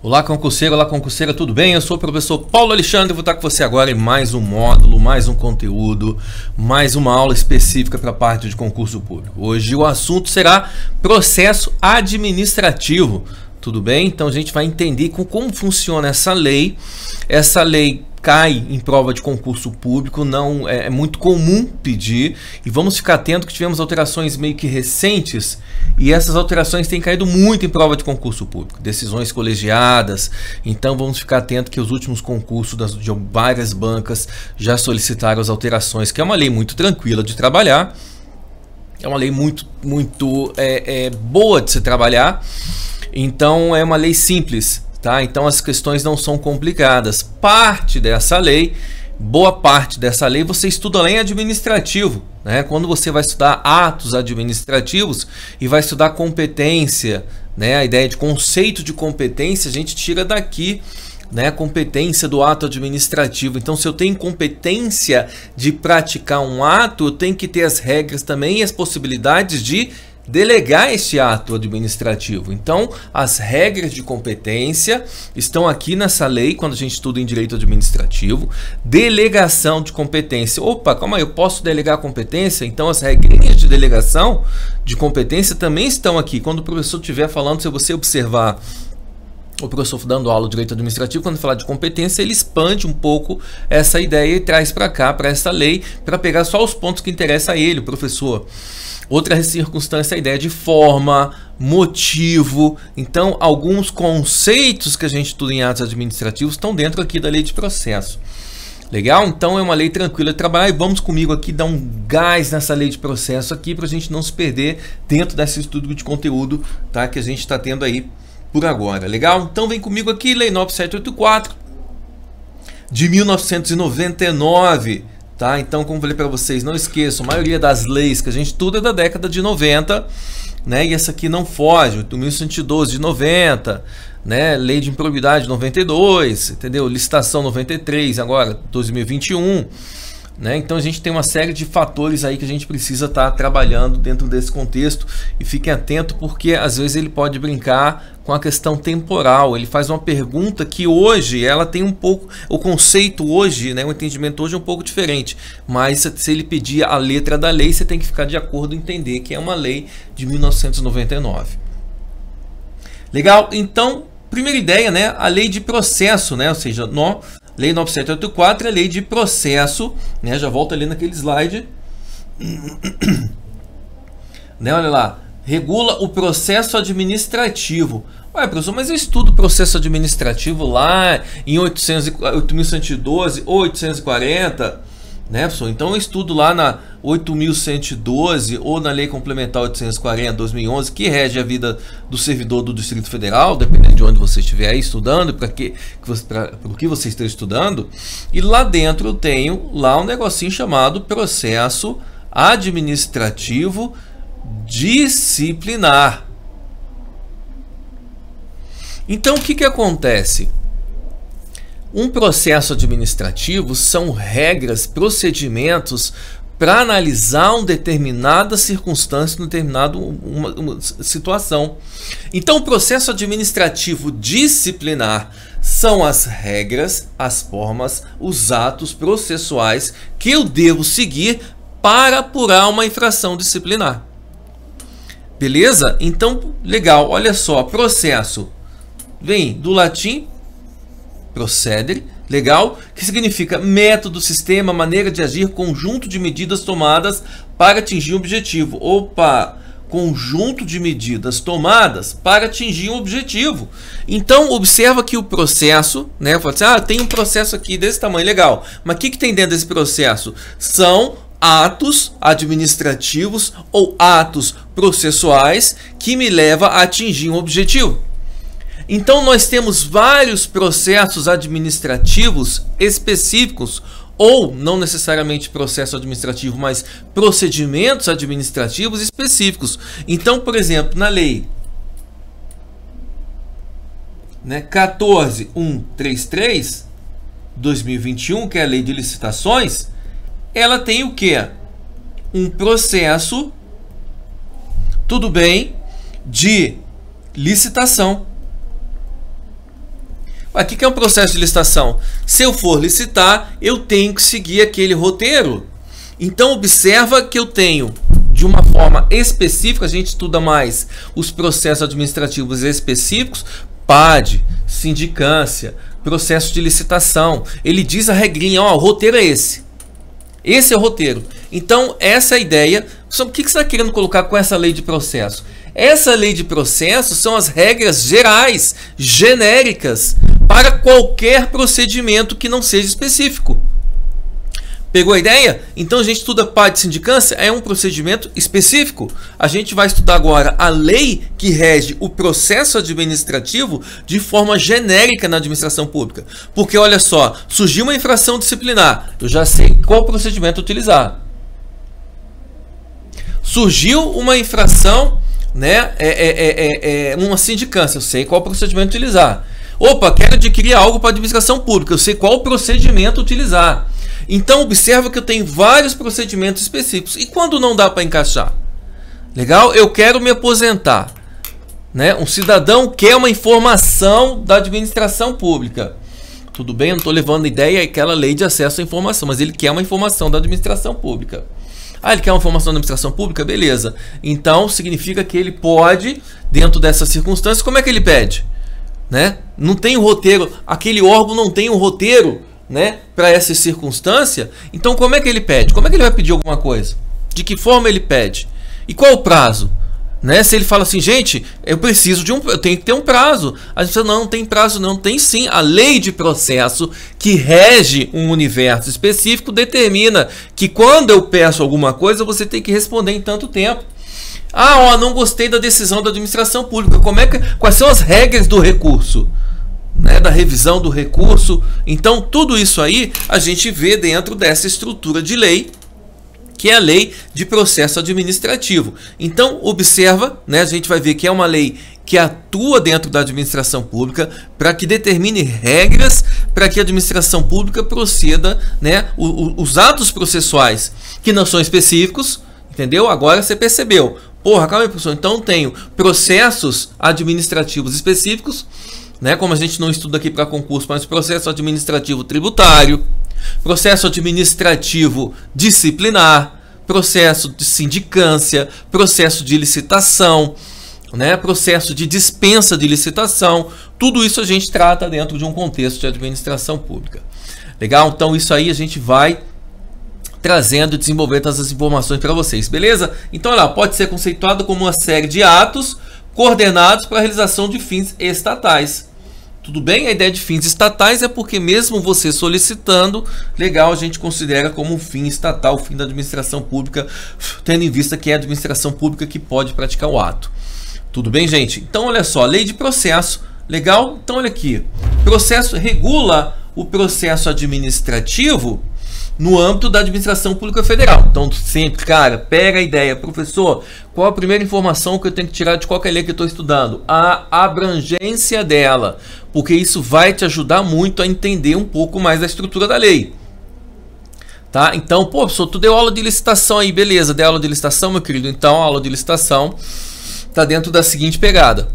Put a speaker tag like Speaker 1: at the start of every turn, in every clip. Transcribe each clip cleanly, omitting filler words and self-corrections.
Speaker 1: Olá concurseira, tudo bem? Eu sou o professor Paulo Alexandre, vou estar com você agora em mais um módulo, mais um conteúdo, mais uma aula específica para a parte de concurso público. Hoje o assunto será processo administrativo, tudo bem? Então a gente vai entender como funciona essa lei. Essa lei cai em prova de concurso público, não é muito comum pedir, e vamos ficar atento que tivemos alterações meio que recentes, e essas alterações têm caído muito em prova de concurso público, decisões colegiadas. Então vamos ficar atento que os últimos concursos de várias bancas já solicitaram as alterações, que é uma lei muito tranquila de trabalhar, é uma lei muito boa de se trabalhar, então é uma lei simples. Tá? Então as questões não são complicadas. Parte dessa lei, boa parte dessa lei, você estuda lá em administrativo, né? Quando você vai estudar atos administrativos e vai estudar competência, né? A ideia de conceito de competência a gente tira daqui, né? A competência do ato administrativo. Então, se eu tenho competência de praticar um ato, eu tenho que ter as regras também e as possibilidades de delegar este ato administrativo. Então, as regras de competência estão aqui nessa lei, quando a gente estuda em direito administrativo. Delegação de competência. Opa, calma aí, eu posso delegar competência? Então, as regrinhas de delegação de competência também estão aqui. Quando o professor estiver falando, se você observar o professor dando aula de direito administrativo, quando falar de competência, ele expande um pouco essa ideia e traz para cá, para essa lei, para pegar só os pontos que interessam a ele, o professor. Outra circunstância é a ideia de forma, motivo. Então, alguns conceitos que a gente estuda em atos administrativos estão dentro aqui da lei de processo. Legal? Então, é uma lei tranquila de trabalhar, e vamos comigo aqui dar um gás nessa lei de processo aqui, para a gente não se perder dentro desse estudo de conteúdo, tá, que a gente está tendo aí por agora. Legal? Então, vem comigo aqui, Lei 9784 de 1999. Tá? Então, como eu falei para vocês, não esqueçam, a maioria das leis que a gente estuda é da década de 90, né? E essa aqui não foge, 1112 de 90, né? Lei de improbidade de 92, entendeu? Licitação 93, agora 2021, né? Então a gente tem uma série de fatores aí que a gente precisa estar trabalhando dentro desse contexto, e fiquem atentos, porque às vezes ele pode brincar com a questão temporal. Ele faz uma pergunta que hoje ela tem um pouco, o conceito hoje, né, o entendimento hoje é um pouco diferente, mas se ele pedir a letra da lei, você tem que ficar de acordo e entender que é uma lei de 1999. Legal? Então, primeira ideia, né, a lei de processo, né, ou seja, Lei 9784 é lei de processo, né? Já volto ali naquele slide. Né? Olha lá, regula o processo administrativo. Ué, professor, mas eu estudo processo administrativo lá em 8.112 ou 840, né, professor? Então eu estudo lá na 8.112 ou na Lei Complementar 840 2011, que rege a vida do servidor do Distrito Federal, dependendo de onde você estiver aí estudando, para que você esteja estudando. E lá dentro eu tenho lá um negocinho chamado processo administrativo disciplinar. Então, o que acontece? Um processo administrativo são regras, procedimentos para analisar uma determinada circunstância, uma determinada situação. Então, o processo administrativo disciplinar são as regras, as formas, os atos processuais que eu devo seguir para apurar uma infração disciplinar. Beleza? Então, legal, olha só, processo vem do latim procedere, legal, que significa método, sistema, maneira de agir, conjunto de medidas tomadas para atingir um objetivo. Opa, conjunto de medidas tomadas para atingir um objetivo. Então, observa que o processo, né, fala assim, tem um processo aqui desse tamanho, legal, mas o que tem dentro desse processo? São atos administrativos ou atos processuais que me levam a atingir um objetivo. Então, nós temos vários processos administrativos específicos, ou não necessariamente processo administrativo, mas procedimentos administrativos específicos. Então, por exemplo, na lei, né, 14.133, 2021, que é a lei de licitações, ela tem o quê? Um processo, tudo bem, de licitação. O que é um processo de licitação? Se eu for licitar, eu tenho que seguir aquele roteiro. Então observa que eu tenho, de uma forma específica, a gente estuda mais os processos administrativos específicos, PAD, sindicância, processo de licitação. Ele diz a regrinha, ó, o roteiro é esse. Esse é o roteiro. Então, essa é a ideia. O que você está querendo colocar com essa lei de processo? Essa lei de processo são as regras gerais, genéricas, para qualquer procedimento que não seja específico. Pegou a ideia? Então a gente estuda PAD de sindicância, é um procedimento específico. A gente vai estudar agora a lei que rege o processo administrativo de forma genérica na administração pública. Porque olha só, surgiu uma infração disciplinar, eu já sei qual procedimento utilizar. Surgiu uma infração, né, uma sindicância, eu sei qual procedimento utilizar. Opa, quero adquirir algo para a administração pública, eu sei qual procedimento utilizar. Então observa que eu tenho vários procedimentos específicos. E quando não dá para encaixar? Legal? Eu quero me aposentar, né? Um cidadão quer uma informação da administração pública. Tudo bem, eu não estou levando a ideia aquela lei de acesso à informação, mas ele quer uma informação da administração pública. Ah, ele quer uma informação da administração pública? Beleza. Então significa que ele pode, dentro dessas circunstâncias, como é que ele pede? Né? Não tem um roteiro, aquele órgão não tem um roteiro, né, para essa circunstância. Então como é que ele pede? Como é que ele vai pedir alguma coisa? De que forma ele pede? E qual o prazo? Né? Se ele fala assim, gente, eu preciso de eu tenho que ter um prazo. A gente fala, não tem prazo não. Tem sim. A lei de processo que rege um universo específico determina que quando eu peço alguma coisa, você tem que responder em tanto tempo. Ah, ó, não gostei da decisão da administração pública. Quais são as regras do recurso? Né, da revisão do recurso. Então tudo isso aí a gente vê dentro dessa estrutura de lei, que é a lei de processo administrativo. Então observa, né, a gente vai ver que é uma lei que atua dentro da administração pública para que determine regras para que a administração pública proceda, né, os atos processuais que não são específicos, entendeu? Agora você percebeu. Porra, calma aí, professor. Então tenho processos administrativos específicos, né, como a gente não estuda aqui para concurso, mas processo administrativo tributário, processo administrativo disciplinar, processo de sindicância, processo de licitação, né, processo de dispensa de licitação. Tudo isso a gente trata dentro de um contexto de administração pública. Legal? Então isso aí a gente vai trazendo e desenvolvendo essas informações para vocês, beleza? Então olha lá, pode ser conceituado como uma série de atos coordenados para a realização de fins estatais. Tudo bem? A ideia de fins estatais é porque mesmo você solicitando, legal, a gente considera como um fim estatal, o fim da administração pública, tendo em vista que é a administração pública que pode praticar o ato. Tudo bem, gente? Então, olha só, lei de processo, legal? Então, olha aqui, processo regula o processo administrativo no âmbito da administração pública federal. Então, sempre, cara, pega a ideia, professor, qual a primeira informação que eu tenho que tirar de qualquer lei que eu estou estudando? A abrangência dela, porque isso vai te ajudar muito a entender um pouco mais da estrutura da lei. Tá? Então, pô, professor, tu deu aula de licitação aí, beleza, deu aula de licitação, meu querido? Então, a aula de licitação está dentro da seguinte pegada.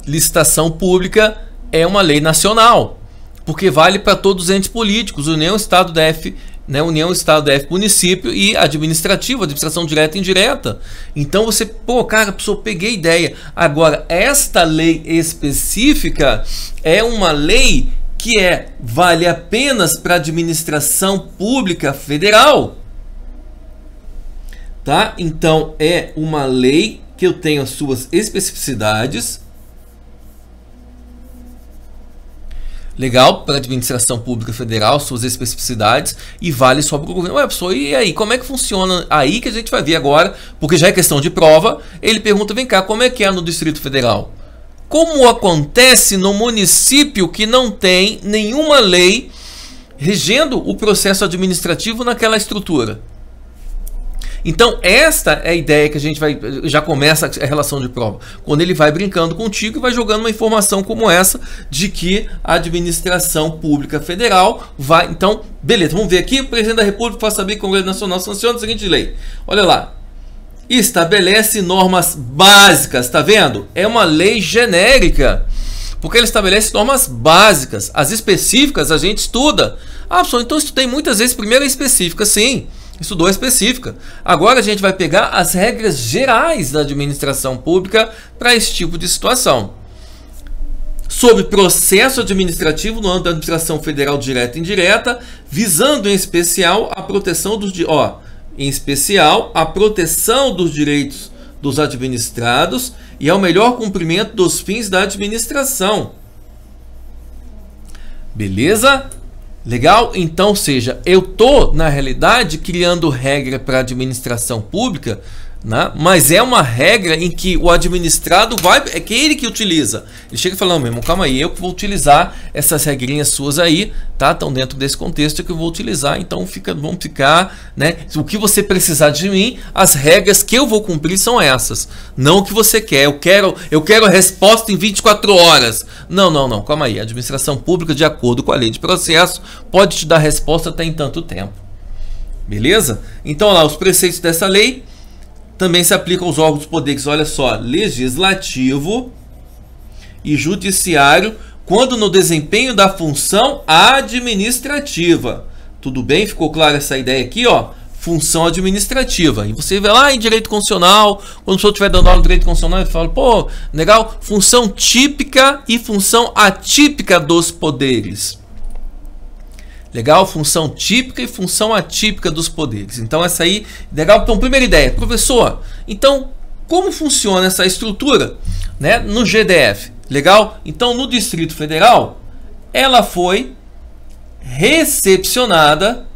Speaker 1: Licitação pública é uma lei nacional, porque vale para todos os entes políticos, União, Estado, DF, né, União, Estado, DF, município e administrativo, administração direta e indireta. Então você, pô, cara, pessoal, peguei ideia. Agora, esta lei específica é uma lei que vale apenas para a administração pública federal. Tá? Então, é uma lei que eu tenho as suas especificidades. Legal, para a administração pública federal, suas especificidades, e vale só para o governo. Ué, pessoal, e aí, como é que funciona? Aí que a gente vai ver agora, porque já é questão de prova. Ele pergunta, vem cá, como é que é no Distrito Federal? Como acontece no município que não tem nenhuma lei regendo o processo administrativo naquela estrutura? Então, esta é a ideia que a gente vai, já começa a relação de prova. Quando ele vai brincando contigo e vai jogando uma informação como essa, de que a administração pública federal vai... Então, beleza, vamos ver aqui. O presidente da República faz saber que o Congresso Nacional sanciona a seguinte lei. Olha lá. estabelece normas básicas, tá vendo? É uma lei genérica, porque ele estabelece normas básicas. As específicas a gente estuda. Ah, professor, então eu estudei muitas vezes primeiro a específica, sim, estudou a específica. Agora a gente vai pegar as regras gerais da administração pública para esse tipo de situação. Sobre processo administrativo no âmbito da administração federal direta e indireta, visando em especial a proteção dos direitos dos administrados e ao melhor cumprimento dos fins da administração. Beleza? Legal? Então, ou seja, eu tô na realidade criando regra para a administração pública, né? Mas é uma regra em que o administrado é que ele que utiliza. Ele chega e fala: não, meu irmão, calma aí, eu que vou utilizar essas regrinhas suas aí, tá? Estão dentro desse contexto que eu vou utilizar, então vamos ficar, né? O que você precisar de mim, as regras que eu vou cumprir são essas, não o que você quer. Eu quero a resposta em 24 horas. Não, calma aí. A administração pública, de acordo com a lei de processo, pode te dar resposta até em tanto tempo. Beleza? Então, olha lá, os preceitos dessa lei também se aplicam aos órgãos dos poderes, olha só, legislativo e judiciário, quando no desempenho da função administrativa. Tudo bem? Ficou clara essa ideia aqui, ó? Função administrativa. E você vê lá em direito constitucional, quando o senhor estiver dando aula de direito constitucional, ele fala: pô, legal, função típica e função atípica dos poderes. Legal? Função típica e função atípica dos poderes. Então essa aí, legal? Então, primeira ideia, professor, então como funciona essa estrutura, né, no GDF? Legal? Então no Distrito Federal, ela foi recepcionada,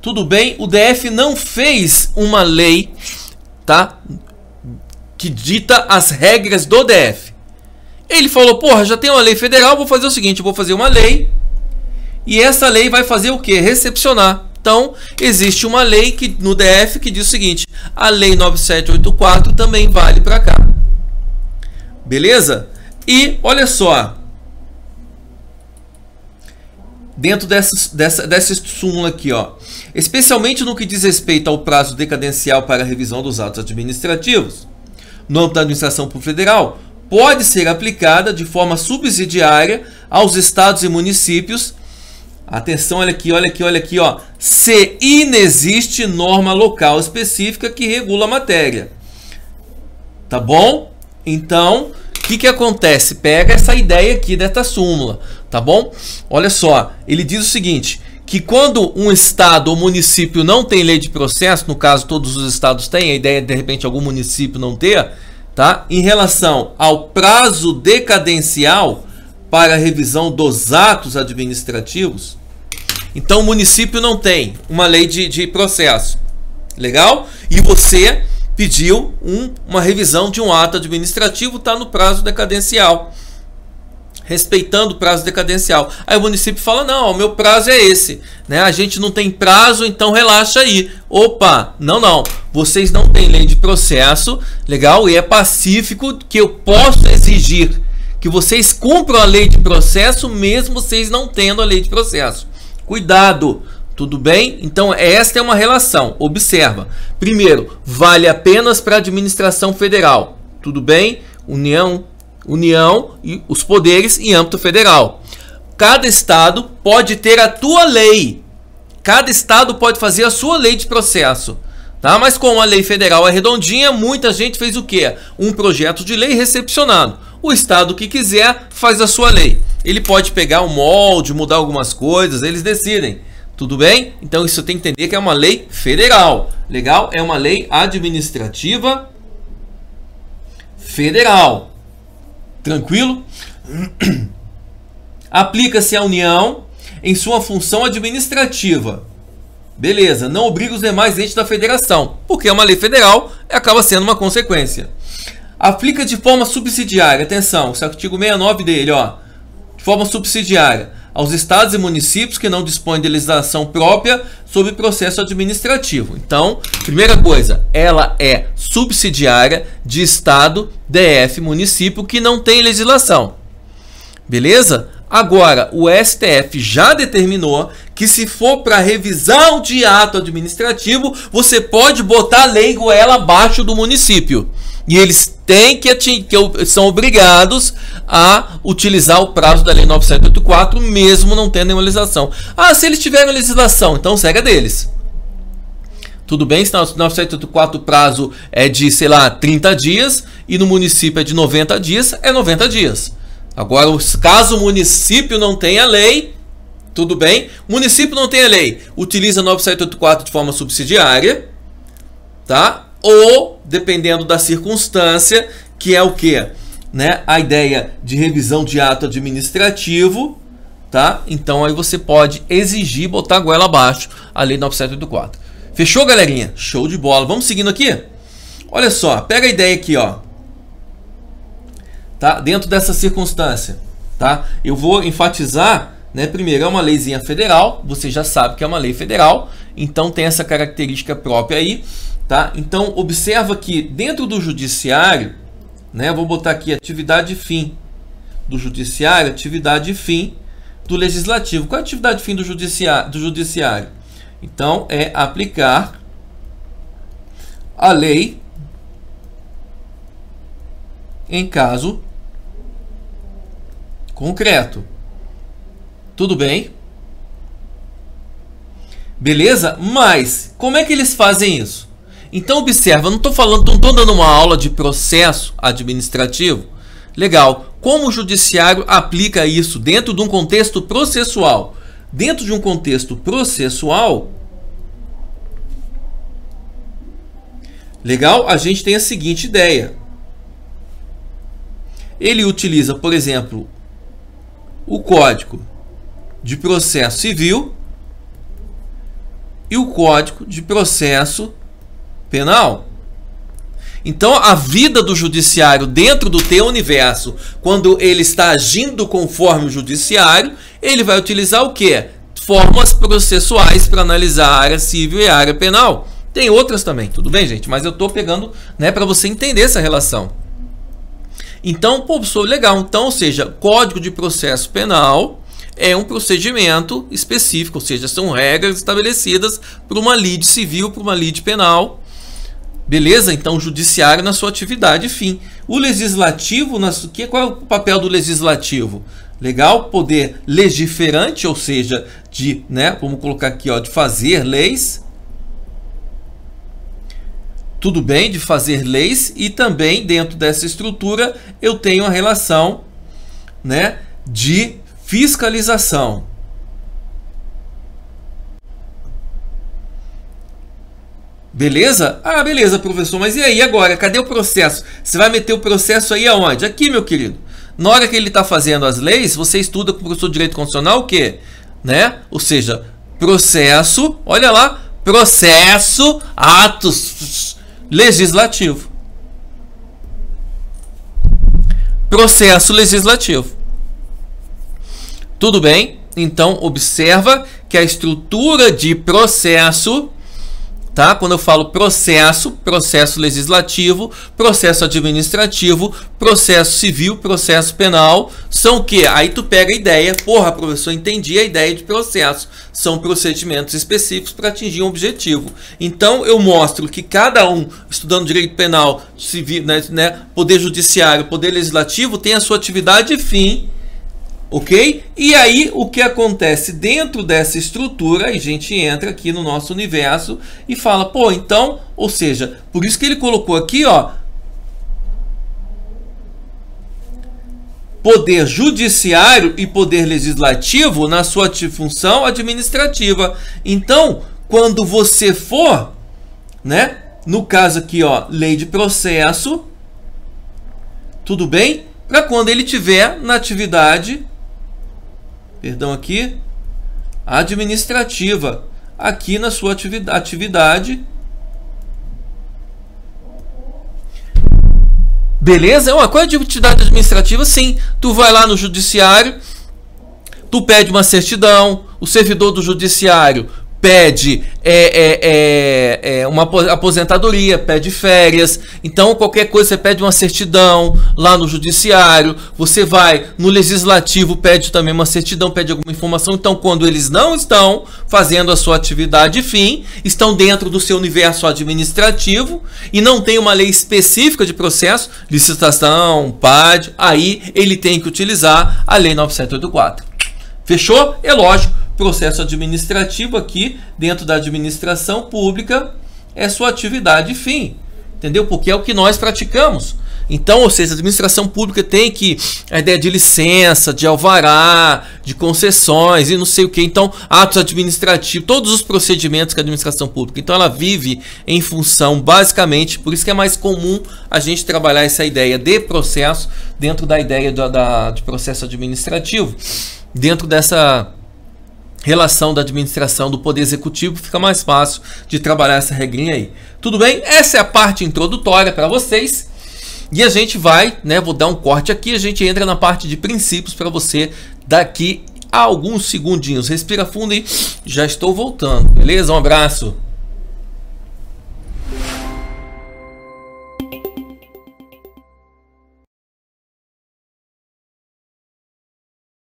Speaker 1: tudo bem, o DF não fez uma lei, tá, que dita as regras do DF. Ele falou: porra, já tem uma lei federal, vou fazer o seguinte, eu vou fazer uma lei, e essa lei vai fazer o quê? Recepcionar. Então, existe uma lei no DF que diz o seguinte: a lei 9784 também vale para cá. Beleza? E, olha só, dentro dessa súmula aqui, ó, especialmente no que diz respeito ao prazo decadencial para a revisão dos atos administrativos, no âmbito da administração pública federal, pode ser aplicada de forma subsidiária aos estados e municípios. Atenção, olha aqui, ó. Se inexiste norma local específica que regula a matéria. Tá bom? Então, o que acontece? Pega essa ideia aqui desta súmula, tá bom? Olha só, ele diz o seguinte, que quando um estado ou município não tem lei de processo, no caso todos os estados têm, a ideia é de repente algum município não ter, tá? Em relação ao prazo decadencial para a revisão dos atos administrativos, então o município não tem uma lei de processo, legal? E você pediu uma revisão de um ato administrativo, está no prazo decadencial, respeitando o prazo decadencial. Aí o município fala: não, o meu prazo é esse, né? A gente não tem prazo, então relaxa aí. Opa, não, vocês não têm lei de processo, legal? E é pacífico que eu posso exigir que vocês cumpram a lei de processo, mesmo vocês não tendo a lei de processo. Cuidado, tudo bem? Então esta é uma relação, observa. Primeiro, vale apenas para a administração federal, tudo bem? União e os poderes em âmbito federal. Cada estado pode ter a tua lei. Cada estado pode fazer a sua lei de processo, tá? Mas como a lei federal é redondinha, muita gente fez o quê? Um projeto de lei recepcionado. O estado que quiser faz a sua lei. Ele pode pegar o molde, mudar algumas coisas, eles decidem. Tudo bem? Então isso tem que entender que é uma lei federal. Legal? É uma lei administrativa federal. Tranquilo? Aplica-se à União em sua função administrativa. Beleza, não obriga os demais entes da federação, porque é uma lei federal e acaba sendo uma consequência. Aplica de forma subsidiária, atenção, esse artigo 69 dele, ó, de forma subsidiária, aos estados e municípios que não dispõem de legislação própria sobre processo administrativo. Então, primeira coisa, ela é subsidiária de estado, DF, município que não tem legislação. Beleza? Agora, o STF já determinou que se for para revisão de ato administrativo, você pode botar a lei goela abaixo do município. E eles têm são obrigados a utilizar o prazo da lei 9784, mesmo não tendo nenhuma legislação. Ah, se eles tiverem legislação, então segue a deles. Tudo bem, se na 9784 o prazo é de, sei lá, 30 dias e no município é de 90 dias, é 90 dias. Agora, caso o município não tenha lei, tudo bem, o município não tem a lei, utiliza 9784 de forma subsidiária, tá? Ou, dependendo da circunstância, que é o quê? Né? A ideia de revisão de ato administrativo, tá? Então aí você pode exigir botar a goela abaixo a lei 9784. Fechou, galerinha? Show de bola. Vamos seguindo aqui? Olha só, pega a ideia aqui, ó. Tá? Dentro dessa circunstância, tá? Eu vou enfatizar, né? Primeiro, é uma leizinha federal. Você já sabe que é uma lei federal, então tem essa característica própria aí, tá? Então, observa que dentro do judiciário, né? Vou botar aqui atividade fim do judiciário, atividade fim do legislativo. Qual é a atividade fim do judiciário? Então, é aplicar a lei em caso concreto. Tudo bem? Beleza? Mas, como é que eles fazem isso? Então, observa, não estou dando uma aula de processo administrativo. Legal. Como o judiciário aplica isso dentro de um contexto processual? Dentro de um contexto processual, legal, a gente tem a seguinte ideia. Ele utiliza, por exemplo, o Código de Processo Civil e o Código de Processo Penal. Então, a vida do judiciário dentro do teu universo, quando ele está agindo conforme o judiciário, ele vai utilizar o quê? Formas processuais para analisar a área civil e a área penal. Tem outras também, tudo bem, gente? Mas eu estou pegando, né, para você entender essa relação. Então, pô, professor, legal. Então, ou seja, Código de Processo Penal é um procedimento específico, ou seja, são regras estabelecidas por uma lide civil, por uma lide penal. Beleza? Então, o judiciário na sua atividade fim. O legislativo, qual é o papel do legislativo? Legal? Poder legiferante, ou seja, de, né, vamos colocar aqui, ó, de fazer leis. Tudo bem, de fazer leis, e também dentro dessa estrutura eu tenho a relação, né, de fiscalização. Beleza? Ah, beleza, professor, mas e aí agora? Cadê o processo? Você vai meter o processo aí aonde? Aqui, meu querido. Na hora que ele está fazendo as leis, você estuda com o professor de Direito Constitucional o quê? Né? Ou seja, processo, olha lá, processo, atos legislativo. Processo legislativo. Tudo bem? Então, observa que a estrutura de processo, tá? Quando eu falo processo, processo legislativo, processo administrativo, processo civil, processo penal, são o quê? Aí tu pega a ideia, porra, professor, entendi a ideia de processo. São procedimentos específicos para atingir um objetivo. Então, eu mostro que cada um, estudando direito penal, civil, né, poder judiciário, poder legislativo, tem a sua atividade fim. Ok? E aí, o que acontece dentro dessa estrutura, a gente entra aqui no nosso universo e fala, pô, então, ou seja, por isso que ele colocou aqui, ó, poder judiciário e poder legislativo na sua função administrativa. Então, quando você for, né, no caso aqui, ó, lei de processo, tudo bem? Para quando ele tiver na atividade, perdão, aqui, administrativa, aqui na sua atividade. Beleza? Qual é a atividade administrativa? Sim, tu vai lá no judiciário, tu pede uma certidão, o servidor do judiciário pede uma aposentadoria, pede férias. Então qualquer coisa você pede uma certidão lá no judiciário, você vai no legislativo, pede também uma certidão, pede alguma informação. Então quando eles não estão fazendo a sua atividade fim, estão dentro do seu universo administrativo e não tem uma lei específica de processo, licitação, PAD, aí ele tem que utilizar a lei 9784. Fechou? É lógico, processo administrativo aqui dentro da administração pública é sua atividade fim, entendeu? Porque é o que nós praticamos. Então, ou seja, a administração pública tem que a ideia de licença, de alvará, de concessões e não sei o que. Então, atos administrativos, todos os procedimentos que a administração pública. Então, ela vive em função, basicamente, por isso que é mais comum a gente trabalhar essa ideia de processo dentro da ideia de processo administrativo. Dentro dessa relação da administração do Poder Executivo, fica mais fácil de trabalhar essa regrinha aí. Tudo bem? Essa é a parte introdutória para vocês. E a gente vai, né, vou dar um corte aqui, a gente entra na parte de princípios para você daqui a alguns segundinhos. Respira fundo e já estou voltando, beleza? Um abraço.